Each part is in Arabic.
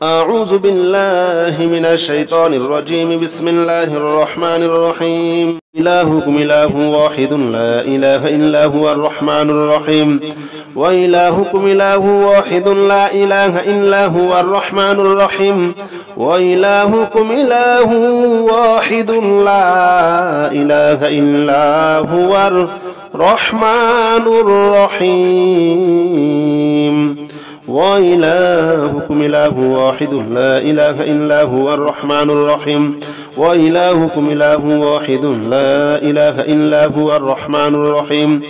أعوذ بالله من الشيطان الرجيم. بسم الله الرحمن الرحيم. إلهكم إله واحد لا إله إلا هو الرحمن الرحيم. وإلهكم إله واحد لا إله إلا هو الرحمن الرحيم. وإلهكم إله واحد لا إله إلا هو الرحمن الرحيم. وإلهكم إله واحد لا إله إلا هو الرحمن الرحيم. وإلهكم إله واحد لا إله إلا هو الرحمن الرحيم.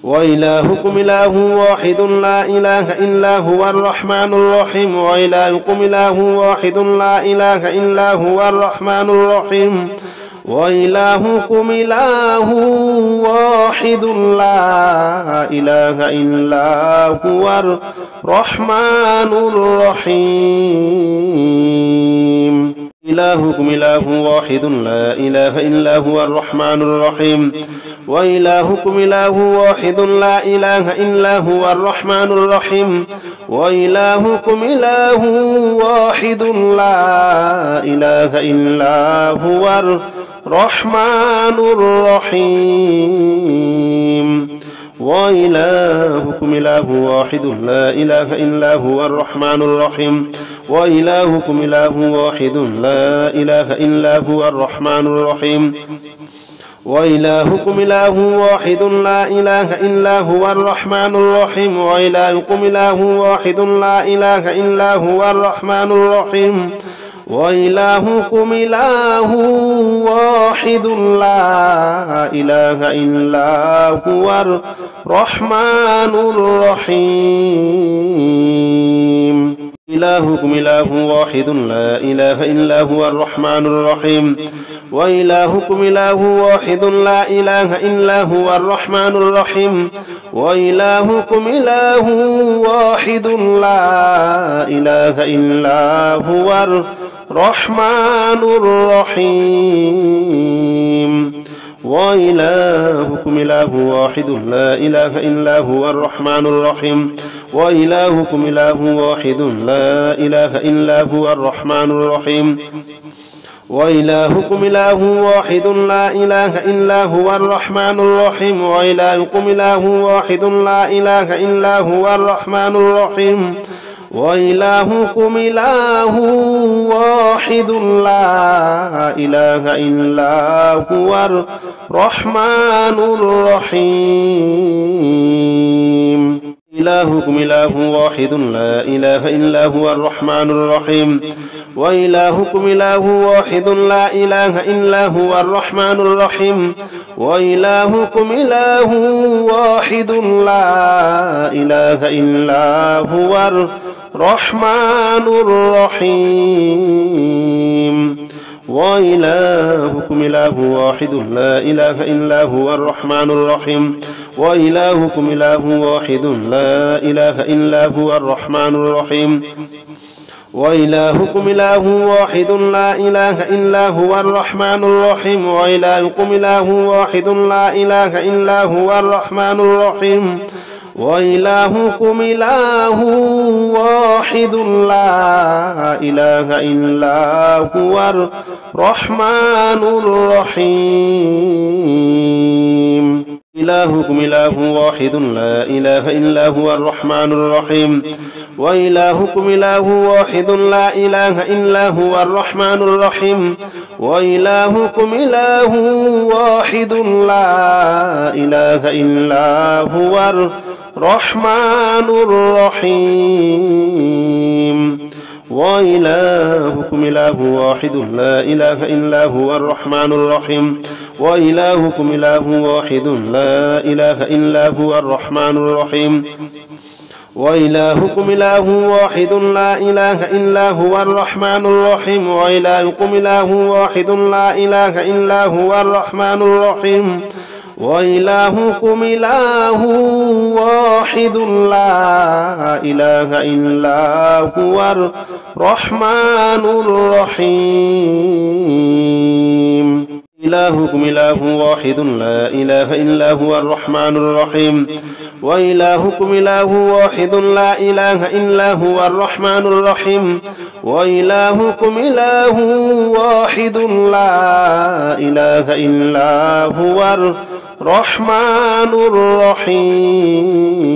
وإلهكم إله واحد لا إله إلا هو الرحمن الرحيم. وإلهكم إله واحد لا إله إلا هو الرحمن الرحيم. وإلهكم إله واحد لا إله إلا هو الرحمن الرحيم. إلهكم إله واحد لا إله إلا هو الرحمن الرحيم. وإلهكم إله واحد لا إله إلا هو الرحمن الرحيم. وإلهكم إله واحد لا إله إلا هو الرحمن الرحيم. وإلهكم إله واحد لا إله إلا هو الرحمن الرحيم. وإلهكم إله واحد لا إله إلا هو الرحمن الرحيم. وإلهكم إله واحد لا إله إلا هو الرحمن الرحيم. وإلهكم إله واحد لا إله إلا هو الرحمن الرحيم. وإلهكم إله واحد لا إله إلا هو الرحمن الرحيم. إلهكم إله واحد لا إله إلا هو الرحمن الرحيم. وإلهكم إله واحد لا إله إلا هو الرحمن الرحيم. وإلهكم إله واحد لا إله إلا هو الرحمن الرحيم. وإلهكم إله واحد لا إله إلا هو الرحمن الرحيم. وإلهكم إله واحد لا إله إلا هو الرحمن الرحيم. وإلهكم إله واحد لا إله إلا هو الرحمن الرحيم. وإلهكم إله واحد لا إله إلا هو الرحمن الرحيم. وإلهكم إله واحد لا إله إلا هو الرحمن الرحيم. إلهكم إله واحد لا إله إلا هو الرحمن الرحيم. وإلهكم إله واحد لا إله إلا هو الرحمن الرحيم. وإلهكم إله واحد لا إله إلا هو الرحمن الرحيم. وإلهكم إله واحد لا إله إلا هو الرحمن الرحيم. وإلهكم إله واحد لا إله إلا هو الرحمن الرحيم. وإلهكم إله واحد لا إله إلا هو الرحمن الرحيم. وإلهكم إله واحد لا إله إلا هو الرحمن الرحيم. وإلهكم إله واحد لا إله إلا هو الرحمن الرحيم. إلهكم إله واحد لا إله إلا هو الرحمن الرحيم. وإلهكم إله واحد لا إله إلا هو الرحمن الرحيم. وإلهكم إله واحد لا إله إلا هو الرحمن الرحيم. وإلهكم إله واحد لا إله إلا هو الرحمن الرحيم. وإلهكم إله واحد لا إله إلا هو الرحمن الرحيم. وإلهكم إله واحد لا إله إلا هو الرحمن الرحيم. وإلهكم إله واحد لا إله إلا هو الرحمن الرحيم. وإلهكم إله واحد لا إله إلا هو الرحمن الرحيم. إلهكم إله واحد لا إله إلا هو الرحمن الرحيم وإلهكم إله واحد لا إله إلا هو الرحمن الرحيم وإلهكم إله واحد لا إله إلا هو الرحمن الرحيم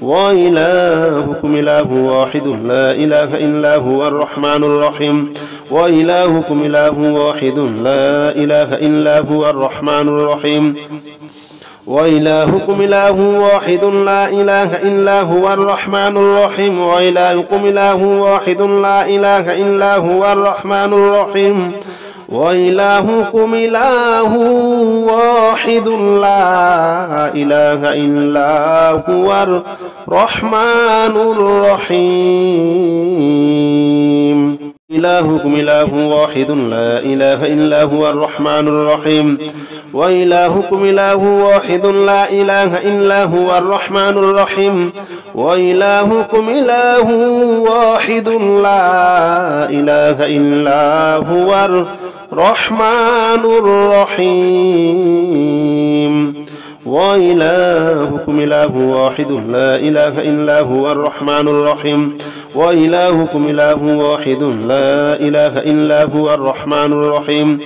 وإلهكم إله واحد لا إله إلا هو الرحمن الرحيم وإلهكم إله واحد لا إله إلا هو الرحمن الرحيم وإلهكم إله واحد لا إله إلا هو الرحمن الرحيم وإلهكم إله واحد لا إله إلا هو الرحمن الرحيم وإلهكم إله واحد لا إله إلا هو الرحمن الرحيم إلهكم إله واحد لا إله إلا هو الرحمن الرحيم وإلهكم إله واحد لا إله إلا هو الرحمن الرحيم وإلهكم إله واحد لا إله إلا هو الرحمن الرحيم وإلهكم إله واحد لا إله إلا هو الرحمن الرحيم وإلهكم إله واحد لا إله إلا هو الرحمن الرحيم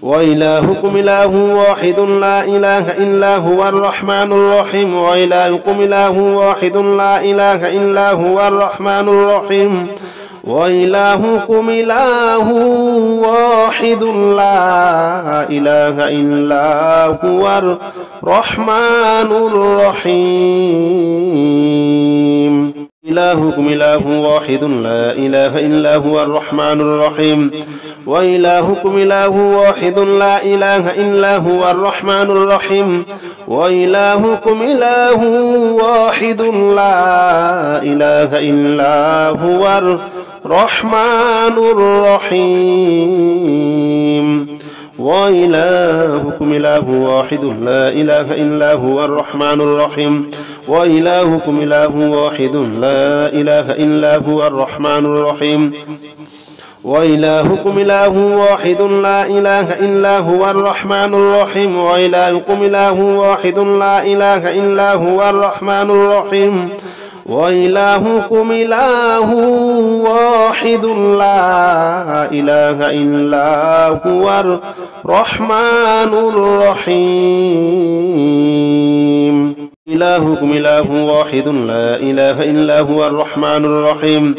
وإلهكم إله واحد لا إله إلا هو الرحمن الرحيم وإلهكم إله واحد لا إله إلا هو الرحمن الرحيم وإلهكم إله واحد لا إله إلا هو الرحمن الرحيم إلهكم إله واحد لا إله إلا هو الرحمن الرحيم وإلهكم إله واحد لا إله إلا هو الرحمن الرحيم وإلهكم إله واحد لا إله إلا هو الرحمن الرحيم وإلهكم إله واحد لا إله إلا هو الرحمن الرحيم وإلهكم إله واحد لا إله إلا هو الرحمن الرحيم وإلهكم إله واحد لا إله إلا هو الرحمن الرحيم وإلهكم إله واحد لا إله إلا هو الرحمن الرحيم وإلهكم إله واحد لا إله إلا هو الرحمن الرحيم إلهكم إله واحد لا إله إلا هو الرحمن الرحيم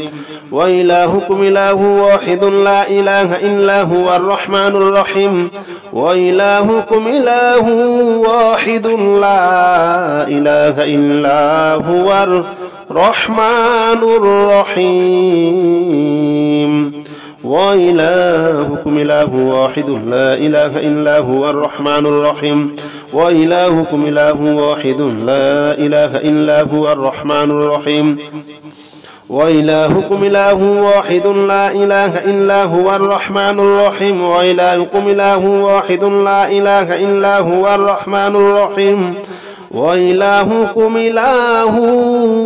وإلهكم إله واحد لا إله إلا هو الرحمن الرحيم وإلهكم إله واحد لا إله إلا هو الرحمن الرحيم وإلهكم إله واحد لا إله إلا هو الرحمن الرحيم وإلهكم إله واحد لا إله إلا هو الرحمن الرحيم وإلهكم إله واحد لا إله إلا هو الرحمن الرحيم وإلهكم إله واحد لا إله إلا هو الرحمن الرحيم وإلهكم إله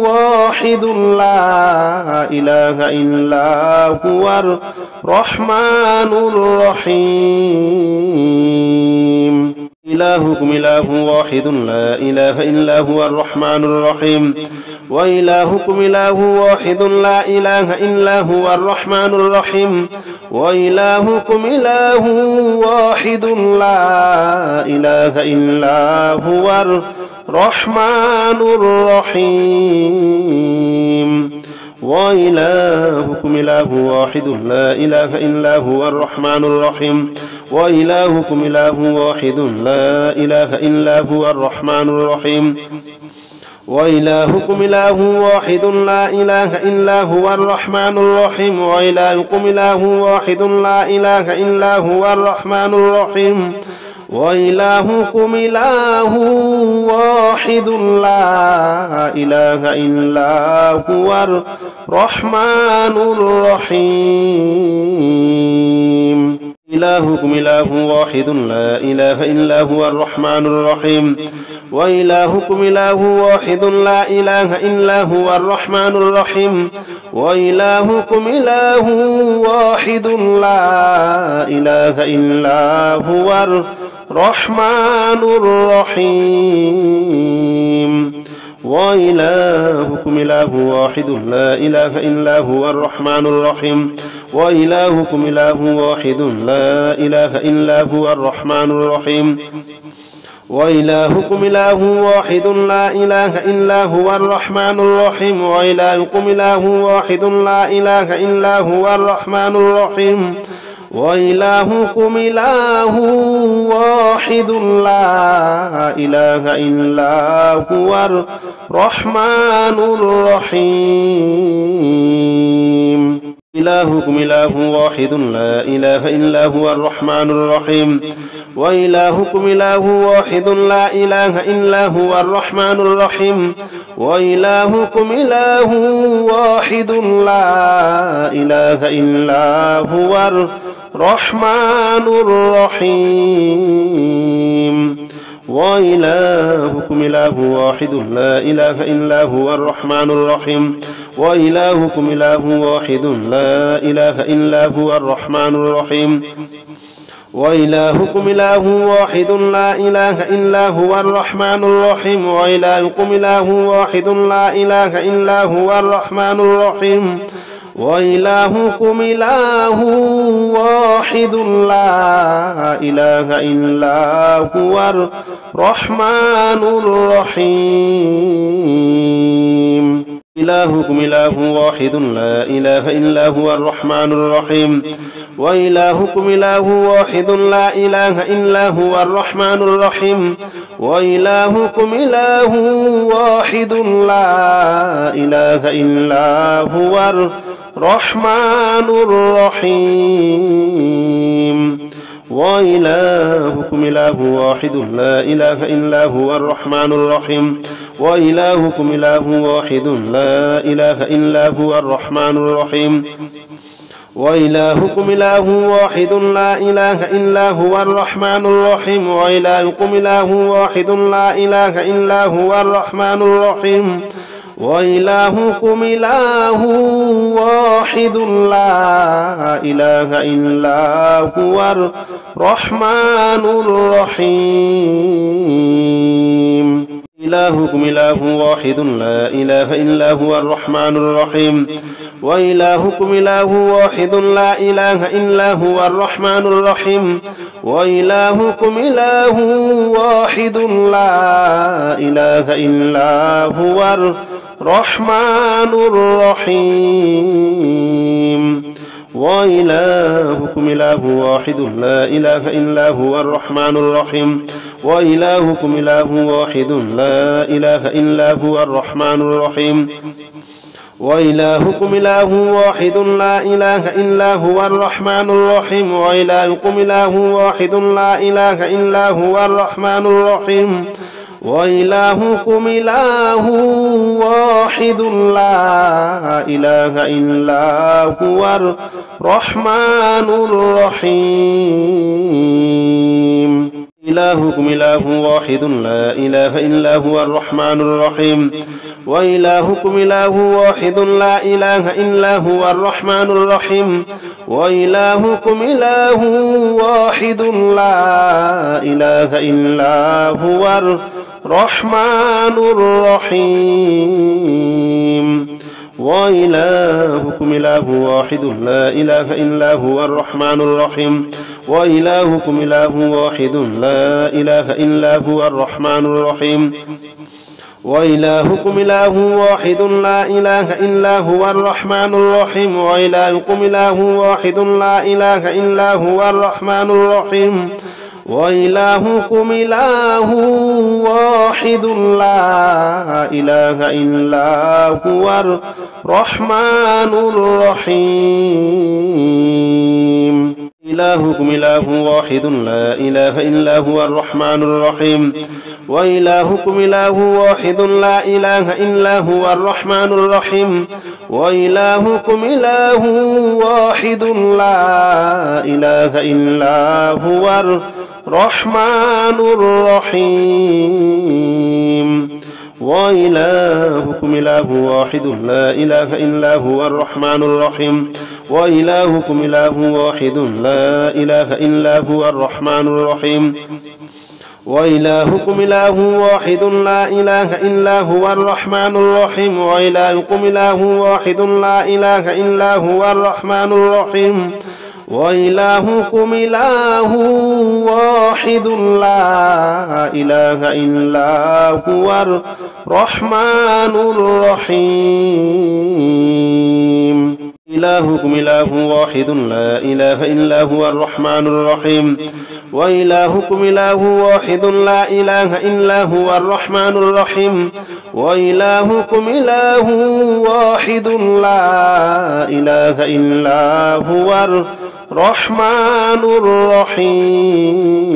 واحد لا إله إلا هو الرحمن الرحيم إلهكم إله واحد لا إله إلا هو الرحمن الرحيم وإلهكم إله واحد لا إله إلا هو الرحمن الرحيم وإلهكم إله واحد لا إله إلا هو الرحمن الرحيم وإلهكم إله واحد لا إله إلا هو الرحمن الرحيم وإلهكم إله واحد لا إله إلا هو الرحمن الرحيم وإلهكم إله واحد لا إله إلا هو الرحمن الرحيم وإلهكم إله واحد لا إله إلا هو الرحمن الرحيم وإلهكم إله واحد لا إله إلا هو الرحمن الرحيم إلهكم إله واحد لا إله إلا هو الرحمن الرحيم وإلهكم إله واحد لا إله إلا هو الرحمن الرحيم وإلهكم إله واحد لا إله إلا هو الرحمن الرحيم وإلهكم إله واحد لا إله إلا هو الرحمن الرحيم وإلهكم إله واحد لا إله إلا هو الرحمن الرحيم وإلهكم إله واحد لا إله إلا هو الرحمن الرحيم وإلهكم إله واحد لا إله إلا هو الرحمن الرحيم وإلهكم إله واحد لا إله إلا هو الرحمن الرحيم إلهكم إله واحد لا إله إلا هو الرحمن الرحيم وإلهكم إله واحد لا إله إلا هو الرحمن الرحيم وإلهكم إله واحد لا إله إلا هو الرحمن الرحيم وإلهكم إله واحد لا إله إلا هو الرحمن الرحيم وإلهكم إله واحد لا إله إلا هو الرحمن الرحيم وإلهكم إله واحد لا إله إلا هو الرحمن الرحيم وإلهكم إله واحد لا إله إلا هو الرحمن الرحيم وإلهكم إله واحد لا إله إلا هو الرحمن الرحيم إلهكم إله واحد لا إله إلا هو الرحمن الرحيم وإلهكم إله واحد لا إله إلا هو الرحمن الرحيم وإلهكم إله واحد لا إله إلا هو الرحمن الرحيم وإلهكم إله واحد لا إله إلا هو الرحمن الرحيم وإلهكم إله واحد لا إله إلا هو الرحمن الرحيم وإلهكم إله واحد لا إله إلا هو الرحمن الرحيم وإلهكم إله واحد لا إله إلا هو الرحمن الرحيم وإلهكم إله واحد لا إله إلا هو الرحمن الرحيم إلهكم إله واحد لا إله إلا هو الرحمن الرحيم وإلهكم إله واحد لا إله إلا هو الرحمن الرحيم وإلهكم إله واحد لا إله إلا هو الرحمن الرحيم وإلهكم إله واحد لا إله إلا هو الرحمن الرحيم وإلهكم إله واحد لا إله إلا هو الرحمن الرحيم وإلهكم إله واحد لا إله إلا هو الرحمن الرحيم وإلهكم إله واحد لا إله إلا هو الرحمن الرحيم وإلهكم إله واحد لا إله إلا هو الرحمن الرحيم إلهكم إله واحد لا إله إلا هو الرحمن الرحيم وإلهكم إله واحد لا إله إلا هو الرحمن الرحيم وإلهكم إله واحد لا إله إلا هو الرحمن الرحيم وإلهكم إله واحد لا إله إلا هو الرحمن الرحيم وإلهكم إله واحد لا إله إلا هو الرحمن الرحيم وإلهكم إله واحد لا إله إلا هو الرحمن الرحيم وإلهكم إله واحد لا إله إلا هو الرحمن الرحيم وإلهكم إله واحد لا إله إلا هو الرحمن الرحيم إلهكم إله واحد لا إله إلا هو الرحمن الرحيم وإلهكم إله واحد لا إله إلا هو الرحمن الرحيم وإلهكم إله واحد لا إله إلا هو الرحمن الرحيم وإلهكم إله واحد لا إله إلا هو الرحمن الرحيم وإلهكم إله واحد لا إله إلا هو الرحمن الرحيم وإلهكم إله واحد لا إله إلا هو الرحمن الرحيم وإلهكم إله واحد لا إله إلا هو الرحمن الرحيم وإلهكم إله واحد لا إله إلا هو الرحمن الرحيم إلهكم إله واحد لا إله إلا هو الرحمن الرحيم وإلهكم إله واحد لا إله إلا هو الرحمن الرحيم وإلهكم إله واحد لا إله إلا هو الرحمن الرحيم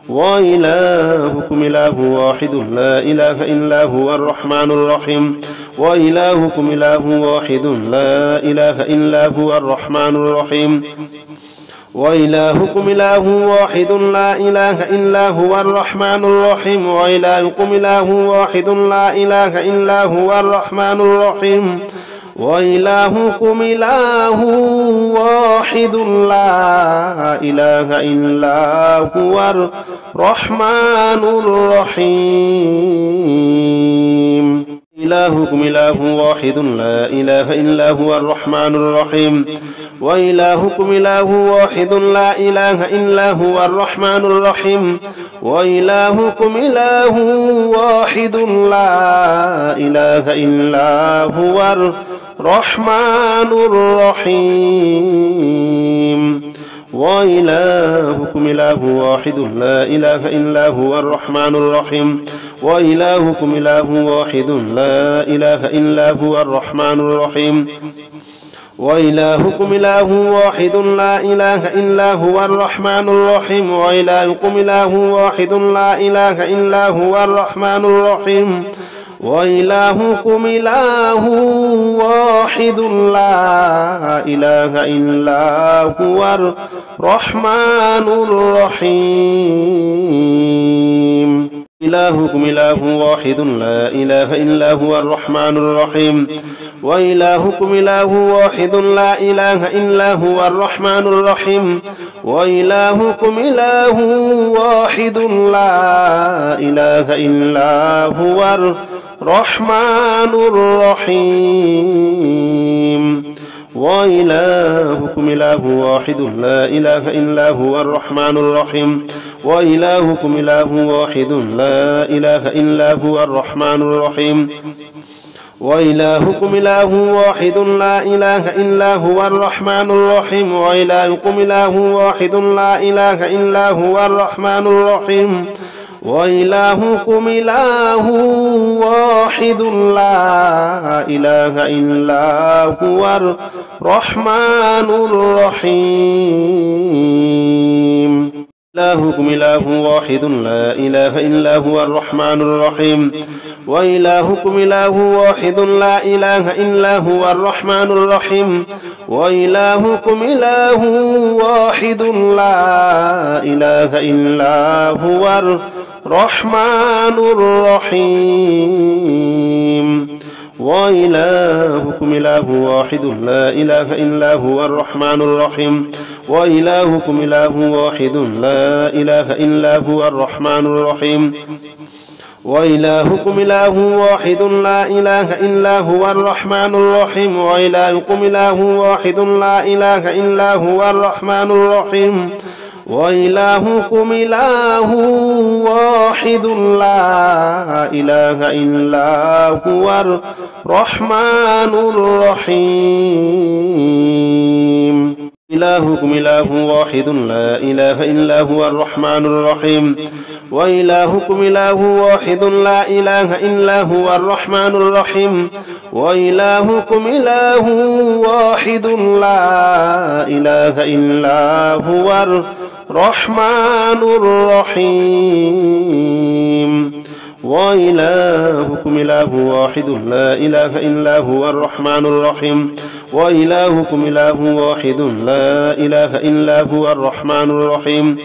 وإلهكم إله واحد لا إله إلا هو الرحمن الرحيم وإلهكم إله واحد لا إله إلا هو الرحمن الرحيم وإلهكم إله واحد لا إله إلا هو الرحمن الرحيم وإلهكم إله واحد لا إله إلا هو الرحمن الرحيم وإلهكم إله واحد لا إله إلا هو الرحمن الرحيم إلهكم إله واحد لا إله إلا هو الرحمن الرحيم وإلهكم إله واحد لا إله إلا هو الرحمن الرحيم وإلهكم إله واحد لا إله إلا هو الرحمن الرحيم وإلهكم إله واحد لا إله إلا هو الرحمن الرحيم وإلهكم إله واحد لا إله إلا هو الرحمن الرحيم وإلهكم إله واحد لا إله إلا هو الرحمن الرحيم وإلهكم إله واحد لا إله إلا هو الرحمن الرحيم وإلهكم إله واحد لا إله إلا هو الرحمن الرحيم إلهكم إله واحد لا إله إلا هو الرحمن الرحيم وإلهكم إله واحد لا إله إلا هو الرحمن الرحيم وإلهكم إله واحد لا إله إلا هو الرحمن الرحيم وإلهكم إله واحد لا إله إلا هو الرحمن الرحيم وإلهكم إله واحد لا إله إلا هو الرحمن الرحيم وإلهكم إله واحد لا إله إلا هو الرحمن الرحيم وإلهكم إله واحد لا إله إلا هو الرحمن الرحيم وإلهكم إله واحد لا إله إلا هو الرحمن الرحيم إلهكم إله واحد لا إله إلا هو الرحمن الرحيم وإلهكم إله واحد لا إله إلا هو الرحمن الرحيم وإلهكم إله واحد لا إله إلا هو الرحمن الرحيم وإلهكم إله واحد لا إله إلا هو الرحمن الرحيم وإلهكم إله واحد لا إله إلا هو الرحمن الرحيم وإلهكم إله واحد لا إله إلا هو الرحمن الرحيم وإلهكم إله واحد لا إله إلا هو الرحمن الرحيم وإلهكم إله واحد لا إله إلا هو الرحمن الرحيم إلهكم إله واحد لا إله إلا هو الرحمن الرحيم وإلهكم إله واحد لا إله إلا هو الرحمن الرحيم وإلهكم إله واحد لا إله إلا هو الرحمن الرحيم وإلهكم إله واحد لا إله إلا هو الرحمن الرحيم وإلهكم إله واحد لا إله إلا هو الرحمن الرحيم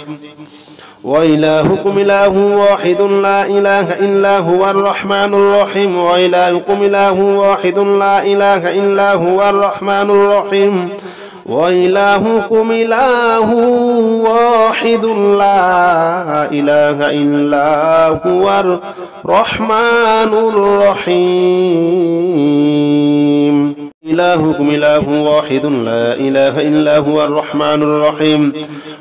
وإلهكم إله واحد لا إله إلا هو الرحمن الرحيم وإلهكم إله واحد لا إله إلا هو الرحمن الرحيم وإلهكم إله واحد لا إله إلا هو الرحمن الرحيم إلهكم إله واحد لا إله إلا هو الرحمن الرحيم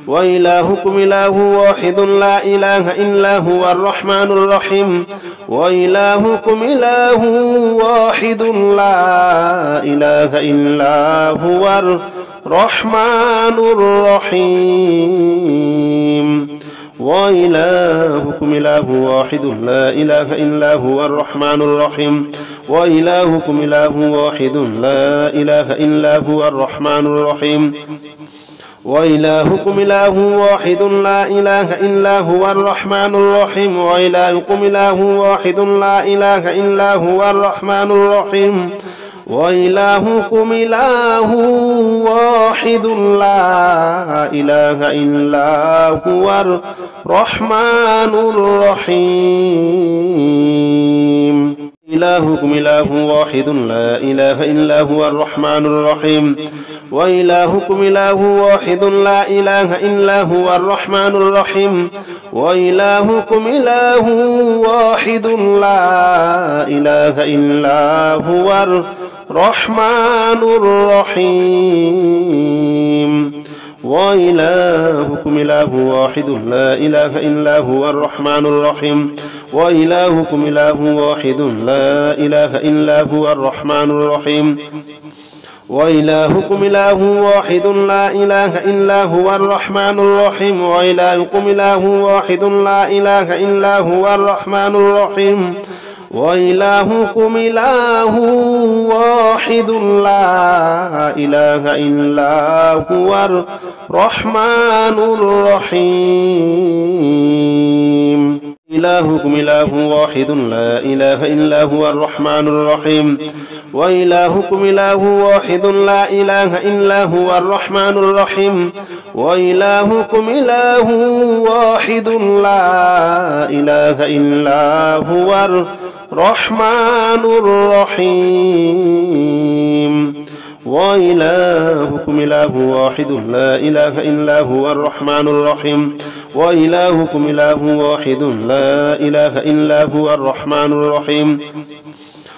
وإلهكم إله واحد لا إله إلا هو الرحمن الرحيم وإلهكم إله واحد لا إله إلا هو الرحمن الرحيم وإلهكم إله واحد لا إله إلا هو الرحمن الرحيم وإلهكم إله واحد لا إله إلا هو الرحمن الرحيم وإلهكم إله واحد لا إله إلا هو الرحمن الرحيم وإلهكم إله واحد لا إله إلا هو الرحمن الرحيم وإلهكم إله واحد لا إله إلا هو الرحمن الرحيم إلهكم إله واحد لا إله إلا هو الرحمن الرحيم وإلهكم إله واحد لا إله إلا هو الرحمن الرحيم وإلهكم إله واحد لا إله إلا هو الرحمن الرحيم وإلهكم إله واحد لا إله إلا هو الرحمن الرحيم وإلهكم إله واحد لا إله إلا هو الرحمن الرحيم وإلهكم إله واحد لا إله إلا هو الرحمن الرحيم وإلهكم إله واحد لا إله إلا هو الرحمن الرحيم وإلهكم إله واحد لا إله إلا هو الرحمن الرحيم إلهكم إله واحد لا إله إلا هو الرحمن الرحيم وإلهكم إله واحد لا إله إلا هو الرحمن الرحيم وإلهكم إله واحد لا إله إلا هو الرحمن الرحيم وإلهكم إله واحد لا إله إلا هو الرحمن الرحيم وإلهكم إله واحد لا إله إلا هو الرحمن الرحيم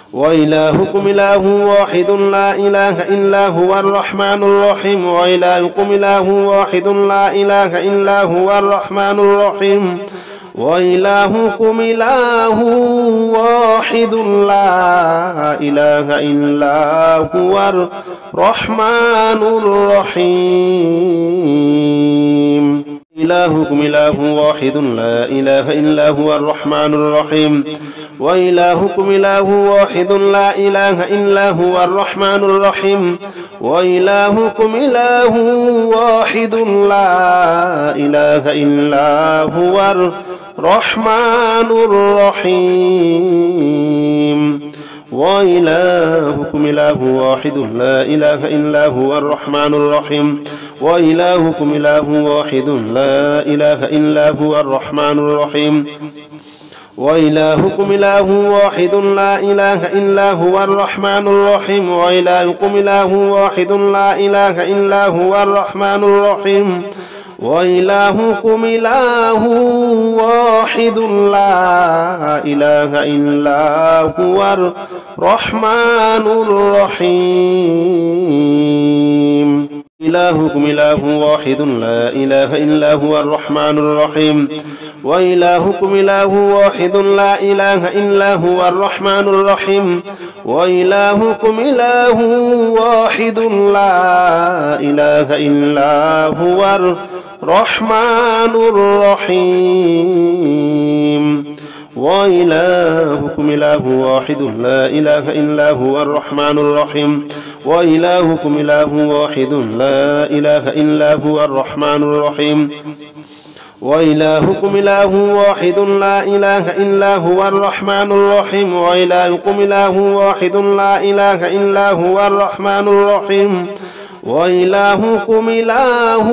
وإلهكم إله واحد لا إله إلا هو الرحمن الرحيم وإلهكم إله واحد لا إله إلا هو الرحمن الرحيم وإلهكم إله واحد لا إله إلا هو الرحمن الرحيم إلهكم إله واحد لا إله إلا هو الرحمن الرحيم وإلهكم إله واحد لا إله إلا هو الرحمن الرحيم وإلهكم إله واحد لا إله إلا هو الرحمن الرحيم وإلهكم إله واحد لا إله إلا هو الرحمن الرحيم وإلهكم إله واحد لا إله إلا هو الرحمن الرحيم وإلهكم إله واحد لا إله إلا هو الرحمن الرحيم وإلهكم إله واحد لا إله إلا هو الرحمن الرحيم وإلهكم إله واحد لا إله إلا هو الرحمن الرحيم إلهكم إله واحد لا إله إلا هو الرحمن الرحيم وإلهكم إله واحد لا إله إلا هو الرحمن الرحيم وإلهكم إله واحد لا إله إلا هو الرحمن الرحيم وإلهكم إله واحد لا إله إلا هو الرحمن الرحيم وإلهكم إله واحد لا إله إلا هو الرحمن الرحيم وإلهكم إله واحد لا إله إلا هو الرحمن الرحيم وإلهكم إله واحد لا إله إلا هو الرحمن الرحيم وإلهكم إله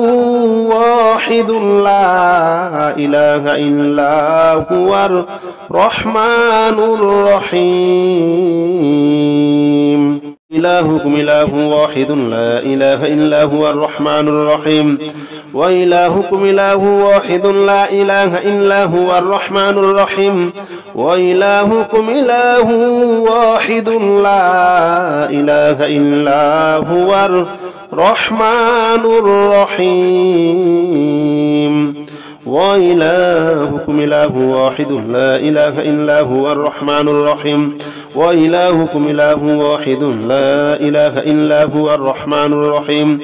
واحد لا إله إلا هو الرحمن الرحيم إلهكم إله واحد لا إله إلا هو الرحمن الرحيم وإلهكم إله واحد لا إله إلا هو الرحمن الرحيم وإلهكم إله واحد لا إله إلا هو الرحمن الرحيم وإلهكم إله واحد لا إله إلا هو الرحمن الرحيم وإلهكم إله واحد لا إله إلا هو الرحمن الرحيم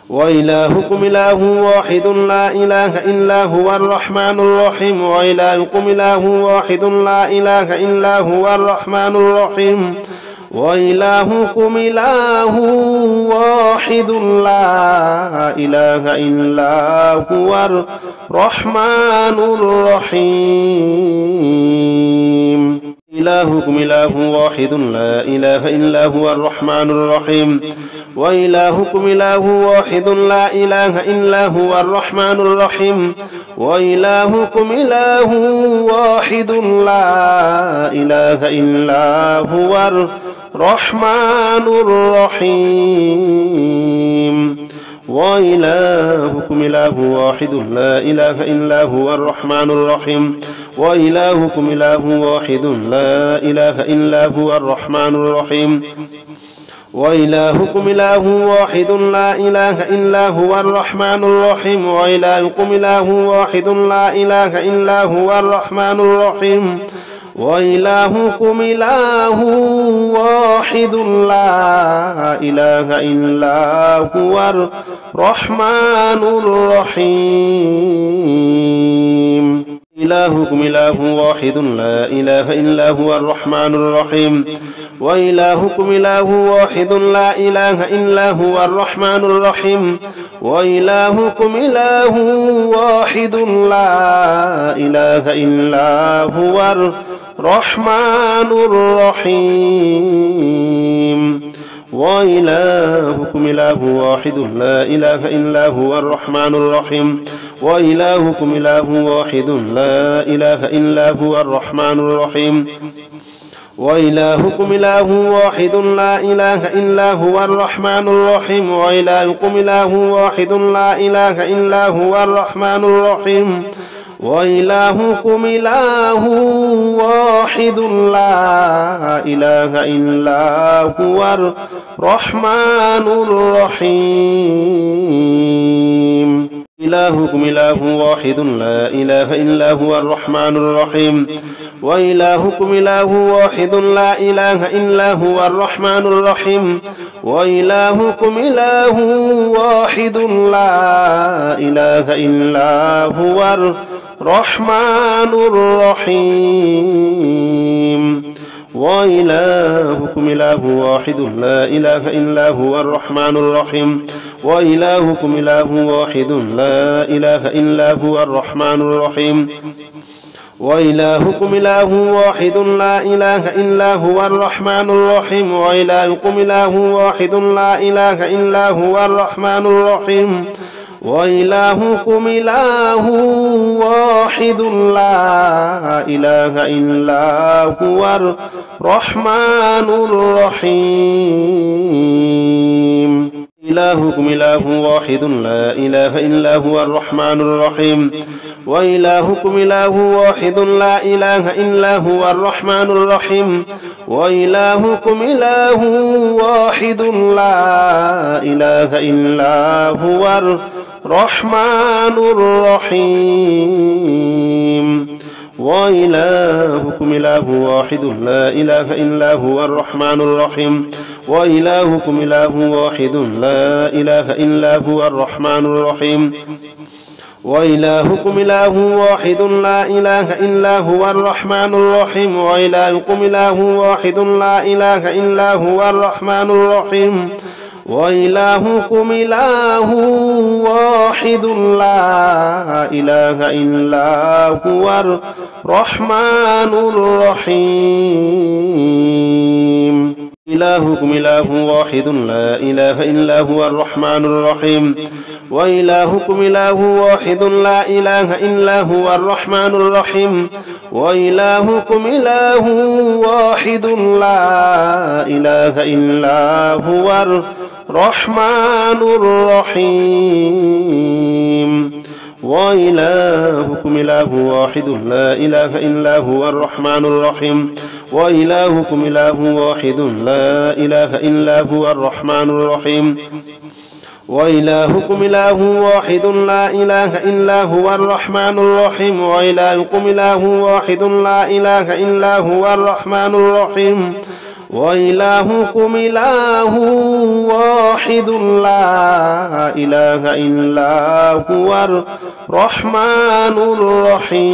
وإلهكم إله واحد لا إله إلا هو الرحمن الرحيم وإلهكم إله واحد لا إله إلا هو الرحمن الرحيم وإلهكم إله واحد لا إله إلا هو الرحمن الرحيم إلهكم إله واحد لا إله إلا هو الرحمن الرحيم وإلهكم إله واحد لا إله إلا هو الرحمن الرحيم وإلهكم إله واحد لا إله إلا هو الرحمن الرحيم وإلهكم إله واحد لا إله إلا هو الرحمن الرحيم وإلهكم إله واحد لا إله إلا هو الرحمن الرحيم وإلهكم إله واحد لا إله إلا هو الرحمن الرحيم وإلهكم إله واحد لا إله إلا هو الرحمن الرحيم وإلهكم إله واحد لا إله إلا هو الرحمن الرحيم إلهكم إله واحد لا إله إلا هو الرحمن الرحيم وإلهكم إله واحد لا إله إلا هو الرحمن الرحيم وإلهكم إله واحد لا إله إلا هو الرحمن الرحيم وإلهكم إله واحد لا إله إلا هو الرحمن الرحيم وإلهكم إله واحد لا إله إلا هو الرحمن الرحيم وإلهكم إله واحد لا إله إلا هو الرحمن الرحيم وإلهكم إله واحد لا إله إلا هو الرحمن الرحيم وإلهكم إله واحد لا إله إلا هو الرحمن الرحيم إلهكم إله واحد لا إله إلا هو الرحمن الرحيم وإلهكم إله واحد لا إله إلا هو الرحمن الرحيم وإلهكم إله واحد لا إله إلا هو الرحمن الرحيم وإلهكم إله واحد لا إله إلا هو الرحمن الرحيم وإلهكم إله واحد لا إله إلا هو الرحمن الرحيم وإلهكم إله واحد لا إله إلا هو الرحمن الرحيم وإلهكم إله واحد لا إله إلا هو الرحمن الرحيم وإلهكم إله واحد لا إله إلا هو الرحمن الرحيم إلهكم إله واحد لا إله إلا هو الرحمن الرحيم وإلهكم إله واحد لا إله إلا هو الرحمن الرحيم وإلهكم إله واحد لا إله إلا هو الرحمن الرحيم وإلهكم إله واحد لا إله إلا هو الرحمن الرحيم وإلهكم إله واحد لا إله إلا هو الرحمن الرحيم وإلهكم إله واحد لا إله إلا هو الرحمن الرحيم وإلهكم إله واحد لا إله إلا هو الرحمن الرحيم وإلهكم إله واحد لا إله إلا هو الرحمن الرحيم إلهكم إله واحد لا إله إلا هو الرحمن الرحيم وإلهكم إله واحد لا إله إلا هو الرحمن الرحيم وإلهكم إله واحد لا إله إلا هو الرحمن الرحيم وإلهكم إله واحد لا إله إلا هو الرحمن الرحيم وإلهكم إله واحد لا إله إلا هو الرحمن الرحيم وإلهكم إله واحد لا إله إلا هو الرحمن الرحيم وإلهكم إله واحد لا إله إلا هو الرحمن الرحيم وإلهكم إله واحد لا إله إلا هو الرحمن الرحيم